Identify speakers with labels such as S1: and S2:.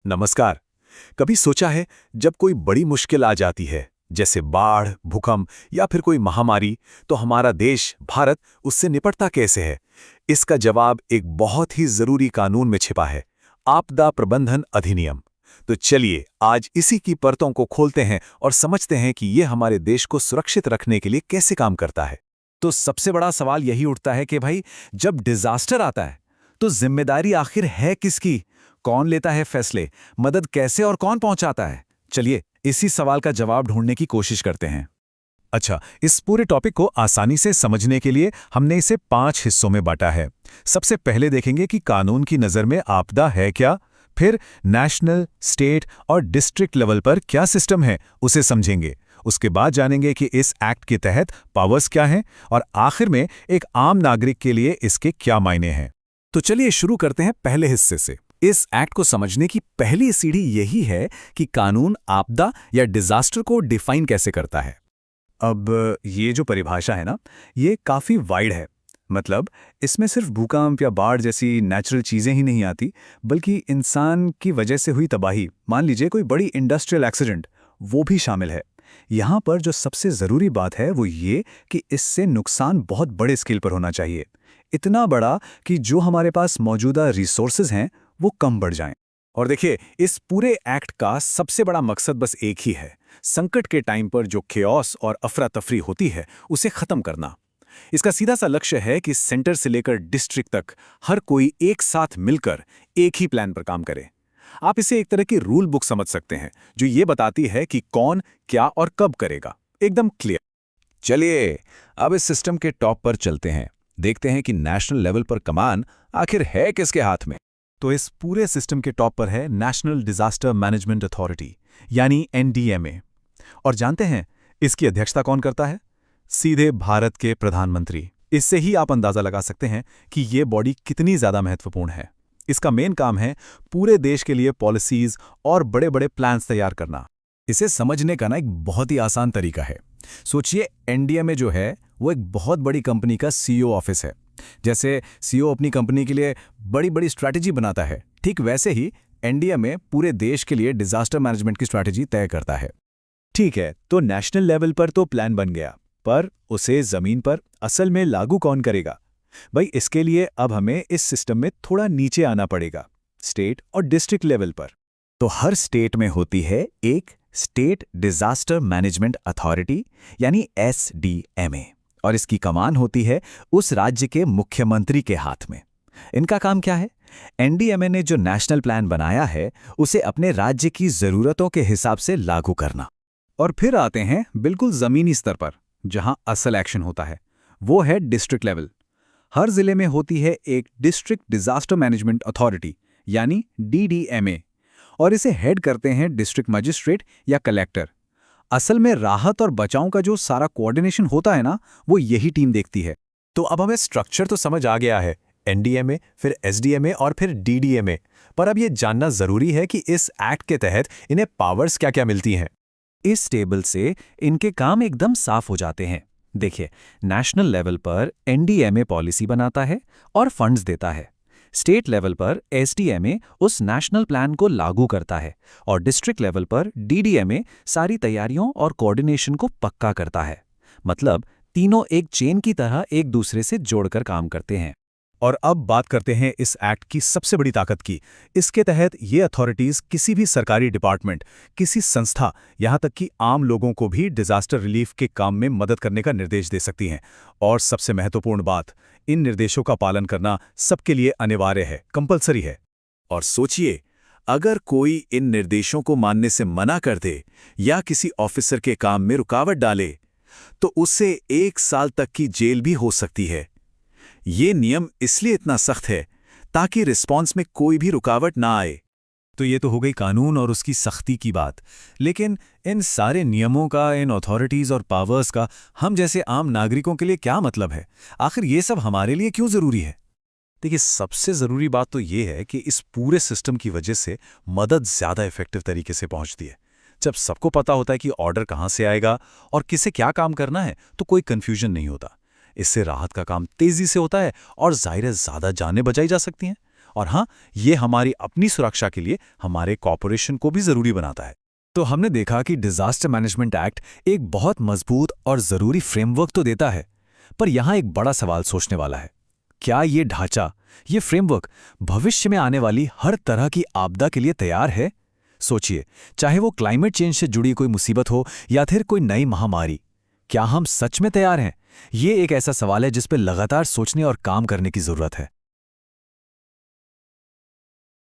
S1: नमस्कार। कभी सोचा है जब कोई बड़ी मुश्किल आ जाती है, जैसे बाढ़, भूकंप या फिर कोई महामारी, तो हमारा देश भारत उससे निपटता कैसे है? इसका जवाब एक बहुत ही जरूरी कानून में छिपा है, आपदा प्रबंधन अधिनियम। तो चलिए आज इसी की परतों को खोलते हैं और समझते हैं कि ये हमारे देश को सुरक्षित रखने के लिए कैसे काम करता है।
S2: तो सबसे बड़ा सवाल यही उठता है कि भाई, जब डिजास्टर आता है तो जिम्मेदारी आखिर है किसकी? कौन लेता है फैसले? मदद कैसे और कौन पहुंचाता है? चलिए इसी सवाल का जवाब ढूंढने की कोशिश करते हैं।
S1: अच्छा, इस पूरे टॉपिक को आसानी से समझने के लिए हमने इसे 5 हिस्सों में बांटा है। सबसे पहले देखेंगे कि कानून की नज़र में आपदा है क्या, फिर नेशनल, स्टेट और डिस्ट्रिक्ट लेवल पर क्या सिस्टम है उसे समझेंगे। उसके बाद जानेंगे कि इस एक्ट के तहत पावर्स क्या हैं और आखिर में एक आम नागरिक के लिए इसके क्या मायने हैं।
S2: तो चलिए शुरू करते हैं पहले हिस्से से। इस एक्ट को समझने की पहली सीढ़ी यही है कि कानून आपदा या डिजास्टर को डिफाइन कैसे करता है। अब ये जो परिभाषा है ना, ये काफ़ी वाइड है। मतलब इसमें सिर्फ भूकंप या बाढ़ जैसी नेचुरल चीज़ें ही नहीं आती, बल्कि इंसान की वजह से हुई तबाही, मान लीजिए कोई बड़ी इंडस्ट्रियल एक्सीडेंट, वो भी शामिल है। यहाँ पर जो सबसे ज़रूरी बात है वो ये कि इससे नुकसान बहुत बड़े स्केल पर होना चाहिए। इतना बड़ा कि जो हमारे पास मौजूदा रिसोर्सेज हैं वो कम बढ़ जाएं। और देखिए, इस पूरे एक्ट का सबसे बड़ा मकसद बस एक ही है, संकट के टाइम पर जो खेओस और अफरा तफरी होती है उसे खत्म करना। इसका सीधा सा लक्ष्य है कि सेंटर से लेकर डिस्ट्रिक्ट तक हर कोई एक साथ मिलकर एक ही प्लान पर काम करे। आप इसे एक तरह की रूल बुक समझ सकते हैं, जो ये बताती है कि कौन क्या और कब करेगा, एकदम क्लियर।
S1: चलिए अब इस सिस्टम के टॉप पर चलते हैं, देखते हैं कि नेशनल लेवल पर कमान आखिर है किसके हाथ में।
S2: तो इस पूरे सिस्टम के टॉप पर है नेशनल डिजास्टर मैनेजमेंट अथॉरिटी, यानी एनडीएमए। और जानते हैं इसकी अध्यक्षता कौन करता है? सीधे भारत के प्रधानमंत्री। इससे ही आप अंदाजा लगा सकते हैं कि ये बॉडी कितनी ज्यादा महत्वपूर्ण है। इसका मेन काम है पूरे देश के लिए पॉलिसीज और बड़े बड़े प्लान्स तैयार करना। इसे समझने का ना एक बहुत ही आसान तरीका है। सोचिए, एनडीएमए जो है वो एक बहुत बड़ी कंपनी का सीईओ ऑफिस है। जैसे सीईओ अपनी कंपनी के लिए बड़ी बड़ी स्ट्रैटेजी बनाता है, ठीक वैसे ही एनडीएमए पूरे देश के लिए डिजास्टर मैनेजमेंट की स्ट्रैटेजी तय करता है। ठीक है, तो नेशनल लेवल पर तो प्लान बन गया, पर उसे जमीन पर असल में लागू कौन करेगा? भाई, इसके लिए अब हमें इस सिस्टम में थोड़ा नीचे आना पड़ेगा, स्टेट और डिस्ट्रिक्ट लेवल पर। तो हर स्टेट में होती है एक स्टेट डिजास्टर मैनेजमेंट अथॉरिटी, यानी एसडीएमए, और इसकी कमान होती है उस राज्य के मुख्यमंत्री के हाथ में। इनका काम क्या है? एनडीएमए ने जो नेशनल प्लान बनाया है उसे अपने राज्य की जरूरतों के हिसाब से लागू करना। और फिर आते हैं बिल्कुल जमीनी स्तर पर, जहां असल एक्शन होता है, वो है डिस्ट्रिक्ट लेवल। हर जिले में होती है एक डिस्ट्रिक्ट डिजास्टर मैनेजमेंट अथॉरिटी, यानी डीडीएमए, और इसे हेड करते हैं डिस्ट्रिक्ट मजिस्ट्रेट या कलेक्टर। असल में राहत और बचाव का जो सारा कोऑर्डिनेशन होता है ना, वो यही टीम देखती है।
S1: तो अब हमें स्ट्रक्चर तो समझ आ गया है, एनडीएमए, फिर एसडीएमए और फिर डीडीएमए। पर अब ये जानना जरूरी है कि इस एक्ट के तहत इन्हें पावर्स क्या क्या मिलती हैं।
S2: इस टेबल से इनके काम एकदम साफ हो जाते हैं। देखिए, नेशनल लेवल पर एनडीएमए पॉलिसी बनाता है और फंड्स देता है। स्टेट लेवल पर एसडीएमए उस नेशनल प्लान को लागू करता है और डिस्ट्रिक्ट लेवल पर डीडीएमए सारी तैयारियों और कोऑर्डिनेशन को पक्का करता है। मतलब तीनों एक चेन की तरह एक दूसरे से जोड़कर काम करते हैं।
S1: और अब बात करते हैं इस एक्ट की सबसे बड़ी ताकत की। इसके तहत ये अथॉरिटीज किसी भी सरकारी डिपार्टमेंट, किसी संस्था, यहाँ तक कि आम लोगों को भी डिजास्टर रिलीफ के काम में मदद करने का निर्देश दे सकती हैं। और सबसे महत्वपूर्ण बात, इन निर्देशों का पालन करना सबके लिए अनिवार्य है, कंपलसरी है। और सोचिए, अगर कोई इन निर्देशों को मानने से मना कर दे या किसी ऑफिसर के काम में रुकावट डाले, तो उसे 1 साल तक की जेल भी हो सकती है। ये नियम इसलिए इतना सख्त है ताकि रिस्पॉन्स में कोई भी रुकावट ना आए।
S2: तो ये तो हो गई कानून और उसकी सख्ती की बात। लेकिन इन सारे नियमों का, इन अथॉरिटीज़ और पावर्स का हम जैसे आम नागरिकों के लिए क्या मतलब है? आखिर ये सब हमारे लिए क्यों ज़रूरी है?
S1: देखिए, सबसे ज़रूरी बात तो ये है कि इस पूरे सिस्टम की वजह से मदद ज़्यादा इफेक्टिव तरीके से पहुंचती है। जब सबको पता होता है कि ऑर्डर कहाँ से आएगा और किसे क्या काम करना है, तो कोई कन्फ्यूजन नहीं होता। इससे राहत का काम तेजी से होता है और ज़ाहिर है ज़्यादा जानें बचाई जा सकती हैं।
S2: और हाँ, ये हमारी अपनी सुरक्षा के लिए हमारे कॉर्पोरेशन को भी जरूरी बनाता है।
S1: तो हमने देखा कि डिजास्टर मैनेजमेंट एक्ट एक बहुत मजबूत और जरूरी फ्रेमवर्क तो देता है, पर यहां एक बड़ा सवाल सोचने वाला है। क्या ये ढांचा, ये फ्रेमवर्क भविष्य में आने वाली हर तरह की आपदा के लिए तैयार है? सोचिए, चाहे वो क्लाइमेट चेंज से जुड़ी कोई मुसीबत हो या फिर कोई नई महामारी, क्या हम सच में तैयार हैं? ये एक ऐसा सवाल है जिस पर लगातार सोचने और काम करने की जरूरत है।